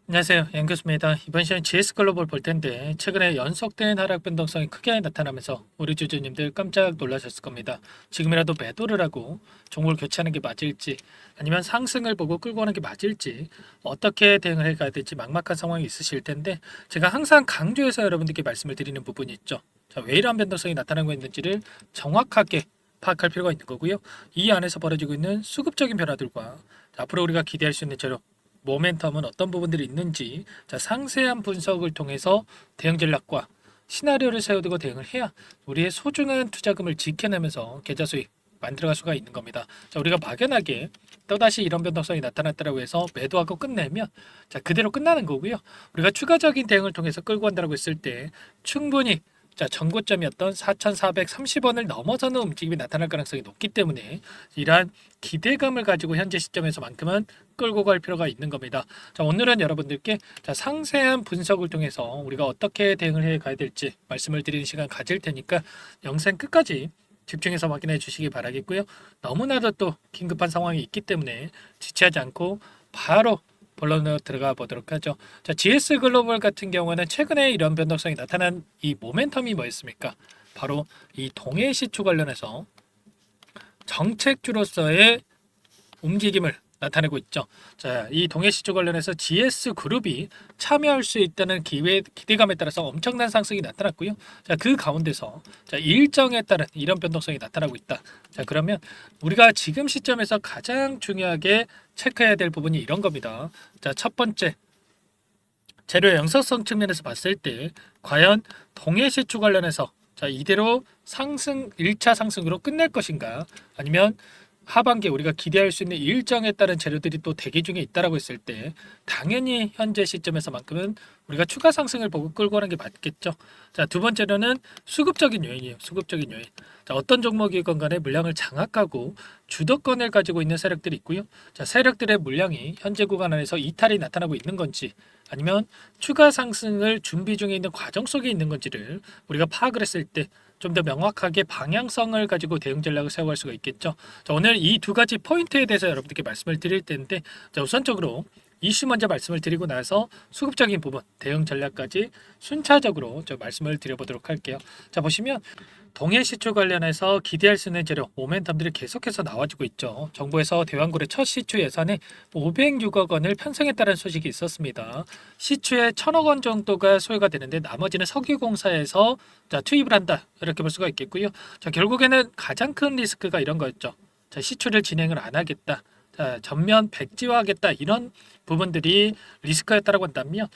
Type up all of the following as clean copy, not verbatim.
안녕하세요. 연교수입니다. 이번 시간 GS글로벌 볼 텐데 최근에 연속된 하락 변동성이 크게 나타나면서 우리 주주님들 깜짝 놀라셨을 겁니다. 지금이라도 매도를 하고 종목을 교체하는 게 맞을지 아니면 상승을 보고 끌고 가는 게 맞을지 어떻게 대응을 해가야 될지 막막한 상황이 있으실 텐데 제가 항상 강조해서 여러분들께 말씀을 드리는 부분이 있죠. 자, 왜 이러한 변동성이 나타나고 있는지를 정확하게 파악할 필요가 있는 거고요. 이 안에서 벌어지고 있는 수급적인 변화들과 앞으로 우리가 기대할 수 있는 재료 모멘텀은 어떤 부분들이 있는지 상세한 분석을 통해서 대응 전략과 시나리오를 세워두고 대응을 해야 우리의 소중한 투자금을 지켜내면서 계좌 수익 만들어갈 수가 있는 겁니다. 우리가 막연하게 또다시 이런 변동성이 나타났다고 해서 매도하고 끝내면 그대로 끝나는 거고요. 우리가 추가적인 대응을 통해서 끌고 간다고 했을 때 충분히 전고점이었던 4,430원을 넘어서는 움직임이 나타날 가능성이 높기 때문에 이러한 기대감을 가지고 현재 시점에서만큼은 끌고 갈 필요가 있는 겁니다. 오늘은 여러분들께 상세한 분석을 통해서 우리가 어떻게 대응을 해 가야 될지 말씀을 드리는 시간 가질 테니까 영상 끝까지 집중해서 확인해 주시기 바라겠고요. 너무나도 또 긴급한 상황이 있기 때문에 지체하지 않고 바로 본론으로 들어가 보도록 하죠. GS 글로벌 같은 경우는 최근에 이런 변동성이 나타난 이 모멘텀이 뭐였습니까? 바로 이 동해 시초 관련해서 정책주로서의 움직임을 나타내고 있죠. 이 동해 시초 관련해서 GS 그룹이 참여할 수 있다는 기대감에 따라서 엄청난 상승이 나타났고요. 그 가운데서 일정에 따른 이런 변동성이 나타나고 있다. 그러면 우리가 지금 시점에서 가장 중요하게 체크해야 될 부분이 이런 겁니다. 첫 번째, 재료의 영속성 측면에서 봤을 때 과연 동해 시초 관련해서 이대로 상승 1차 상승으로 끝낼 것인가 아니면 하반기에 우리가 기대할 수 있는 일정에 따른 재료들이 또 대기 중에 있다라고 했을 때 당연히 현재 시점에서만큼은 우리가 추가 상승을 보고 끌고 가는 게 맞겠죠. 두 번째로는 수급적인 요인이에요. 수급적인 요인. 어떤 종목이건 간에 물량을 장악하고 주도권을 가지고 있는 세력들이 있고요. 세력들의 물량이 현재 구간 안에서 이탈이 나타나고 있는 건지 아니면 추가 상승을 준비 중에 있는 과정 속에 있는 건지를 우리가 파악을 했을 때 좀 더 명확하게 방향성을 가지고 대응 전략을 세워갈 수가 있겠죠. 오늘 이 두 가지 포인트에 대해서 여러분들께 말씀을 드릴 텐데 우선적으로 이슈 먼저 말씀을 드리고 나서 수급적인 부분, 대응 전략까지 순차적으로 말씀을 드려보도록 할게요. 보시면 동해 시초 관련해서 기대할 수 있는 재료, 모멘텀들이 계속해서 나와주고 있죠. 정부에서 대왕거래 첫 시추 예산에 506억 원을 편성했다는 소식이 있었습니다. 시추에 1,000억 원 정도가 소요가 되는데 나머지는 석유공사에서 투입을 한다. 이렇게 볼 수가 있겠고요. 결국에는 가장 큰 리스크가 이런 거였죠. 시추를 진행을 안 하겠다. 전면 백지화하겠다 이런 부분들이 리스크였다라고 한다면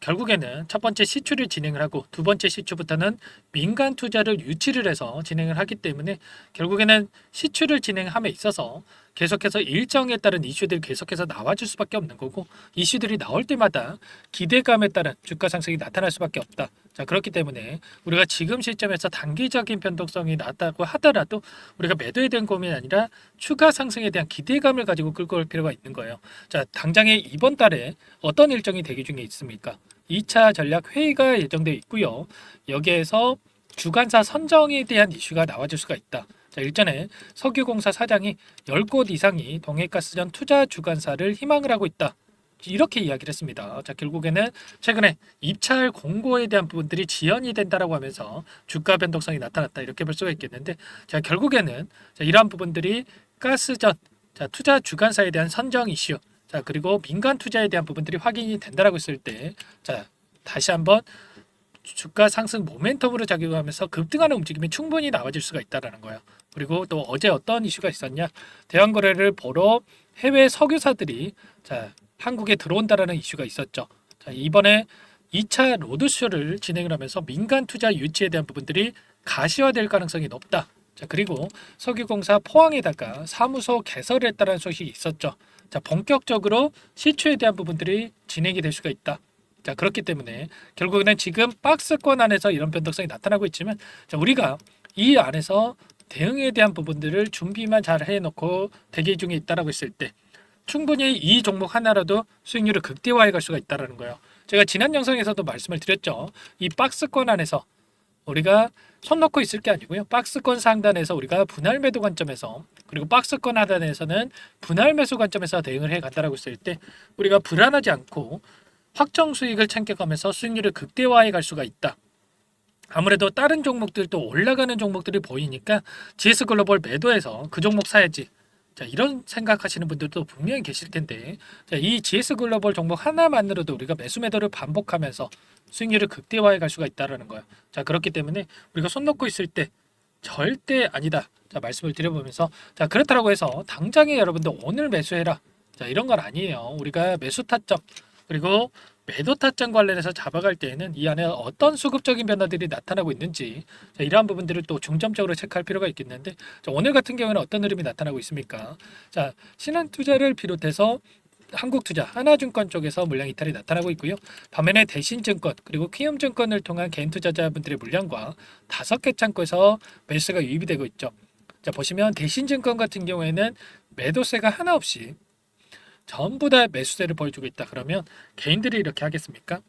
결국에는 첫 번째 시추를 진행을 하고 두 번째 시추부터는 민간 투자를 유치를 해서 진행을 하기 때문에 결국에는 시추를 진행함에 있어서 계속해서 일정에 따른 이슈들이 계속해서 나와줄 수밖에 없는 거고 이슈들이 나올 때마다 기대감에 따른 주가 상승이 나타날 수밖에 없다. 그렇기 때문에 우리가 지금 시점에서 단기적인 변동성이 낮다고 하더라도 우리가 매도에 대한 고민이 아니라 추가 상승에 대한 기대감을 가지고 끌고 올 필요가 있는 거예요. 당장에 이번 달에 어떤 일정이 대기 중에 있습니까? 2차 전략 회의가 예정되어 있고요. 여기에서 주관사 선정에 대한 이슈가 나와줄 수가 있다. 일전에 석유공사 사장이 10곳 이상이 동해가스전 투자 주관사를 희망을 하고 있다. 이렇게 이야기를 했습니다. 결국에는 최근에 입찰 공고에 대한 부분들이 지연이 된다라고 하면서 주가 변동성이 나타났다. 이렇게 볼 수가 있겠는데 결국에는 이러한 부분들이 가스전 투자 주관사에 대한 선정 이슈 그리고 민간 투자에 대한 부분들이 확인이 된다라고 했을 때 다시 한번 주가 상승 모멘텀으로 작용하면서 급등하는 움직임이 충분히 나와질 수가 있다라는 거예요. 그리고 또 어제 어떤 이슈가 있었냐? 대왕거래를 보러 해외 석유사들이 한국에 들어온다라는 이슈가 있었죠. 이번에 2차 로드쇼를 진행을 하면서 민간 투자 유치에 대한 부분들이 가시화될 가능성이 높다. 그리고 석유공사 포항에다가 사무소 개설을 했다는 소식이 있었죠. 본격적으로 시추에 대한 부분들이 진행이 될 수가 있다. 그렇기 때문에 결국에는 지금 박스권 안에서 이런 변동성이 나타나고 있지만 우리가 이 안에서 대응에 대한 부분들을 준비만 잘 해놓고 대기 중에 있다라고 했을 때 충분히 이 종목 하나라도 수익률을 극대화해 갈 수가 있다라는 거예요. 제가 지난 영상에서도 말씀을 드렸죠. 이 박스권 안에서 우리가 손 놓고 있을 게 아니고요. 박스권 상단에서 우리가 분할 매도 관점에서 그리고 박스권 하단에서는 분할 매수 관점에서 대응을 해 간다라고 했을 때 우리가 불안하지 않고 확정 수익을 챙겨가면서 수익률을 극대화해 갈 수가 있다. 아무래도 다른 종목들도 올라가는 종목들이 보이니까 GS 글로벌 매도해서 그 종목 사야지. 자, 이런 생각하시는 분들도 분명히 계실 텐데, 자, 이 GS 글로벌 종목 하나만으로도 우리가 매수 매도를 반복하면서 수익률을 극대화해 갈 수가 있다라는 거예요. 자, 그렇기 때문에 우리가 손 놓고 있을 때 절대 아니다. 자, 말씀을 드려보면서, 자, 그렇다고 해서 당장에 여러분들 오늘 매수해라. 자, 이런 건 아니에요. 우리가 매수 타점 그리고 매도 타점 관련해서 잡아갈 때에는 이 안에 어떤 수급적인 변화들이 나타나고 있는지, 자, 이러한 부분들을 또 중점적으로 체크할 필요가 있겠는데, 자, 오늘 같은 경우에는 어떤 흐름이 나타나고 있습니까? 자, 신한투자를 비롯해서 한국투자, 하나증권 쪽에서 물량 이탈이 나타나고 있고요. 반면에 대신증권 그리고 키움증권을 통한 개인 투자자분들의 물량과 5개 창구에서 매수가 유입이 되고 있죠. 자, 보시면 대신증권 같은 경우에는 매도세가 하나 없이 전부 다 매수세를 보여주고 있다. 그러면 개인들이 이렇게 하겠습니까?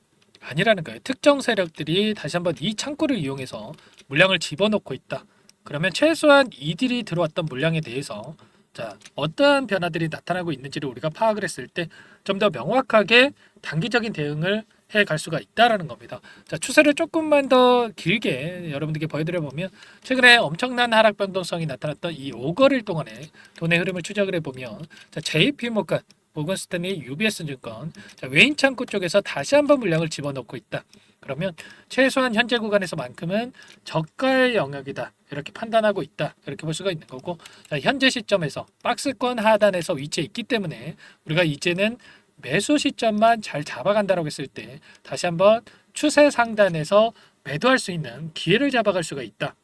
아니라는 거예요. 특정 세력들이 다시 한번 이 창구를 이용해서 물량을 집어넣고 있다. 그러면 최소한 이들이 들어왔던 물량에 대해서, 자, 어떠한 변화들이 나타나고 있는지를 우리가 파악을 했을 때 좀 더 명확하게 단기적인 대응을 해 갈 수가 있다라는 겁니다. 자, 추세를 조금만 더 길게 여러분들께 보여드려 보면, 최근에 엄청난 하락 변동성이 나타났던 이 5거래일 동안에 돈의 흐름을 추적을 해보면, 자, JP모건, 모건스탠리, UBS증권, 자, 외인 창구 쪽에서 다시 한번 물량을 집어넣고 있다. 그러면 최소한 현재 구간에서만큼은 저가의 영역이다. 이렇게 판단하고 있다. 이렇게 볼 수가 있는 거고, 자, 현재 시점에서 박스권 하단에서 위치해 있기 때문에 우리가 이제는 매수 시점만 잘 잡아간다라고 했을 때 다시 한번 추세 상단에서 매도할 수 있는 기회를 잡아갈 수가 있다.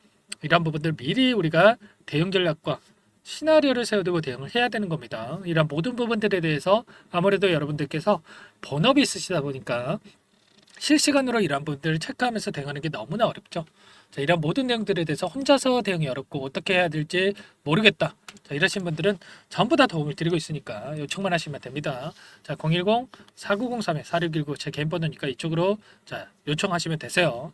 이런 부분들 미리 우리가 대응 전략과 시나리오를 세워두고 대응을 해야 되는 겁니다. 이런 모든 부분들에 대해서 아무래도 여러분들께서 본업이 있으시다 보니까 실시간으로 이런 부분들을 체크하면서 대응하는 게 너무나 어렵죠. 자, 이런 모든 내용들에 대해서 혼자서 대응이 어렵고 어떻게 해야 될지 모르겠다. 자, 이러신 분들은 전부 다 도움을 드리고 있으니까 요청만 하시면 됩니다. 자, 010-4903-4619 제 개인 번호니까 이쪽으로 자, 요청하시면 되세요.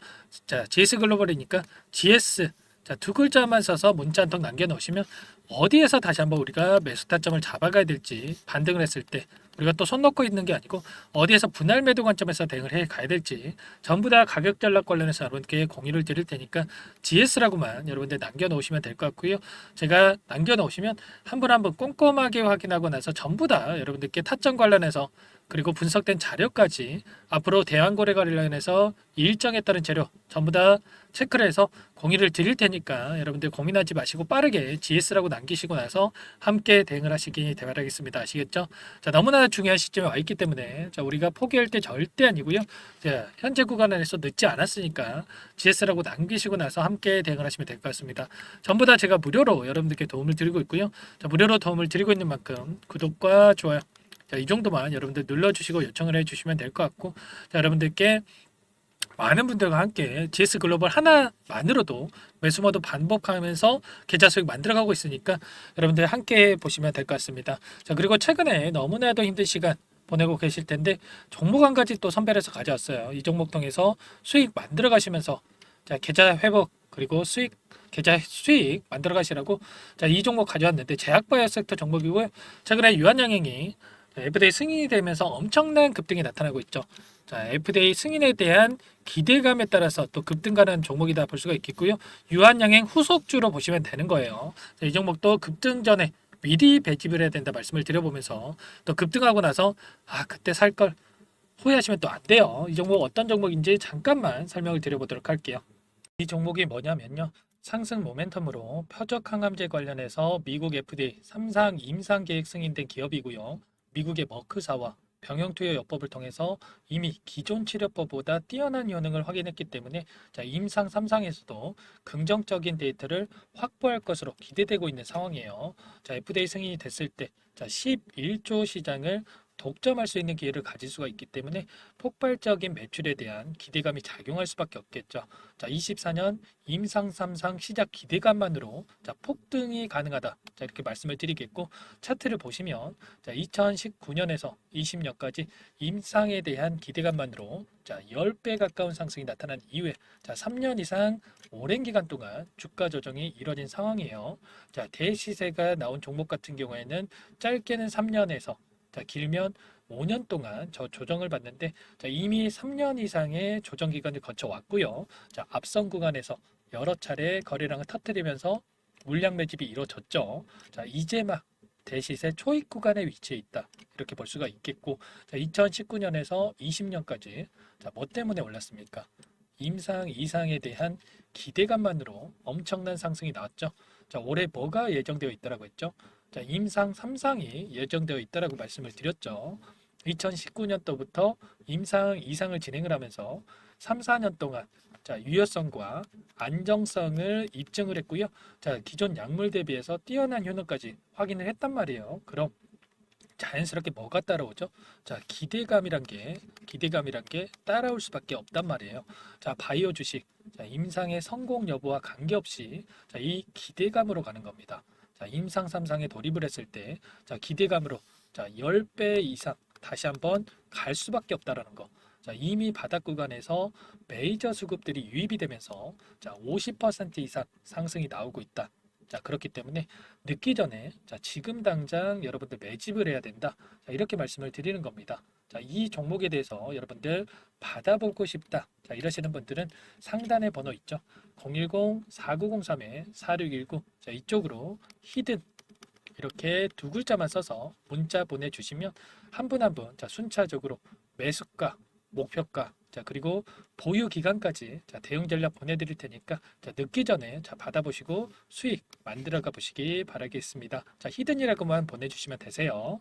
자, GS 글로벌이니까 GS 자, 두 글자만 써서 문자 한 통 남겨놓으시면 어디에서 다시 한번 우리가 매수 타점을 잡아가야 될지 반등을 했을 때 우리가 또 손 놓고 있는 게 아니고 어디에서 분할 매도 관점에서 대응을 해 가야 될지 전부 다 가격 전략 관련해서 여러분께 공유를 드릴 테니까 GS라고만 여러분들 남겨놓으시면 될 것 같고요. 제가 남겨놓으시면 한 분 한 분 꼼꼼하게 확인하고 나서 전부 다 여러분들께 타점 관련해서 그리고 분석된 자료까지 앞으로 대환거래 관련해서 일정에 따른 재료 전부 다 체크를 해서 공유를 드릴 테니까 여러분들 고민하지 마시고 빠르게 GS라고 남기시고 나서 함께 대응을 하시기 바라겠습니다. 아시겠죠? 자, 너무나 중요한 시점에 와 있기 때문에 자, 우리가 포기할 때 절대 아니고요. 자, 현재 구간에서 늦지 않았으니까 GS라고 남기시고 나서 함께 대응을 하시면 될 것 같습니다. 전부 다 제가 무료로 여러분들께 도움을 드리고 있고요. 자, 무료로 도움을 드리고 있는 만큼 구독과 좋아요 자, 이 정도만 여러분들 눌러주시고 요청을 해주시면 될 것 같고, 자, 여러분들께 많은 분들과 함께 GS 글로벌 하나만으로도 매수모도 반복하면서 계좌 수익 만들어가고 있으니까 여러분들 함께 보시면 될 것 같습니다. 자, 그리고 최근에 너무나도 힘든 시간 보내고 계실 텐데 종목 한 가지 또 선별해서 가져왔어요. 이 종목 통해서 수익 만들어 가시면서 자, 계좌 회복 그리고 수익 계좌 수익 만들어 가시라고 자, 이 종목 가져왔는데 제약바이오 섹터 종목이고요. 최근에 유한양행이 FDA 승인이 되면서 엄청난 급등이 나타나고 있죠. 자, FDA 승인에 대한 기대감에 따라서 또 급등가는 종목이다 볼 수가 있겠고요. 유한양행 후속주로 보시면 되는 거예요. 자, 이 종목도 급등 전에 미리 배집을 해야 된다 말씀을 드려보면서 또 급등하고 나서 아 그때 살 걸 후회하시면 또 안 돼요. 이 종목 어떤 종목인지 잠깐만 설명을 드려보도록 할게요. 이 종목이 뭐냐면요. 상승 모멘텀으로 표적 항암제 관련해서 미국 FDA 3상 임상 계획 승인된 기업이고요. 미국의 머크사와 병용투여 요법을 통해서 이미 기존 치료법보다 뛰어난 효능을 확인했기 때문에 자, 임상 3상에서도 긍정적인 데이터를 확보할 것으로 기대되고 있는 상황이에요. 자, FDA 승인이 됐을 때 자, 11조 시장을 독점할 수 있는 기회를 가질 수가 있기 때문에 폭발적인 매출에 대한 기대감이 작용할 수밖에 없겠죠. 자, 24년 임상 3상 시작 기대감만으로 자, 폭등이 가능하다. 자, 이렇게 말씀을 드리겠고 차트를 보시면 자, 2019년에서 20년까지 임상에 대한 기대감만으로 자, 10배 가까운 상승이 나타난 이후에 자, 3년 이상 오랜 기간 동안 주가 조정이 이뤄진 상황이에요. 자, 대시세가 나온 종목 같은 경우에는 짧게는 3년에서 자, 길면 5년 동안 저 조정을 받는데 자, 이미 3년 이상의 조정 기간을 거쳐 왔고요. 자, 앞선 구간에서 여러 차례 거래량을 터뜨리면서 물량 매집이 이루어졌죠. 자, 이제 막 대시세 초입 구간에 위치해 있다. 이렇게 볼 수가 있겠고, 자, 2019년에서 20년까지 자, 뭐 때문에 올랐습니까? 임상 이상에 대한 기대감만으로 엄청난 상승이 나왔죠. 자, 올해 뭐가 예정되어 있다라고 했죠? 자, 임상 3상이 예정되어 있다라고 말씀을 드렸죠. 2019년도부터 임상 이상을 진행을 하면서 3, 4년 동안 자, 유효성과 안정성을 입증을 했고요. 자, 기존 약물 대비해서 뛰어난 효능까지 확인을 했단 말이에요. 그럼 자연스럽게 뭐가 따라오죠? 자, 기대감이란 게 따라올 수밖에 없단 말이에요. 자, 바이오 주식, 자, 임상의 성공 여부와 관계없이 자, 이 기대감으로 가는 겁니다. 자, 임상 3상에 돌입을 했을 때, 자, 기대감으로 자, 10배 이상 다시 한번 갈 수밖에 없다라는 거. 자, 이미 바닥 구간에서 메이저 수급들이 유입이 되면서 자, 50% 이상 상승이 나오고 있다. 자, 그렇기 때문에 늦기 전에 자, 지금 당장 여러분들 매집을 해야 된다. 자, 이렇게 말씀을 드리는 겁니다. 자, 이 종목에 대해서 여러분들 받아보고 싶다. 자, 이러시는 분들은 상단에 번호 있죠. 010-4903-4619. 자, 이쪽으로 히든 이렇게 두 글자만 써서 문자 보내주시면 한 분 한 분 자, 순차적으로 매수가, 목표가, 자, 그리고 보유 기간까지 자, 대응 전략 보내드릴 테니까 자, 늦기 전에 자, 받아보시고 수익 만들어가 보시기 바라겠습니다. 자, 히든이라고만 보내주시면 되세요.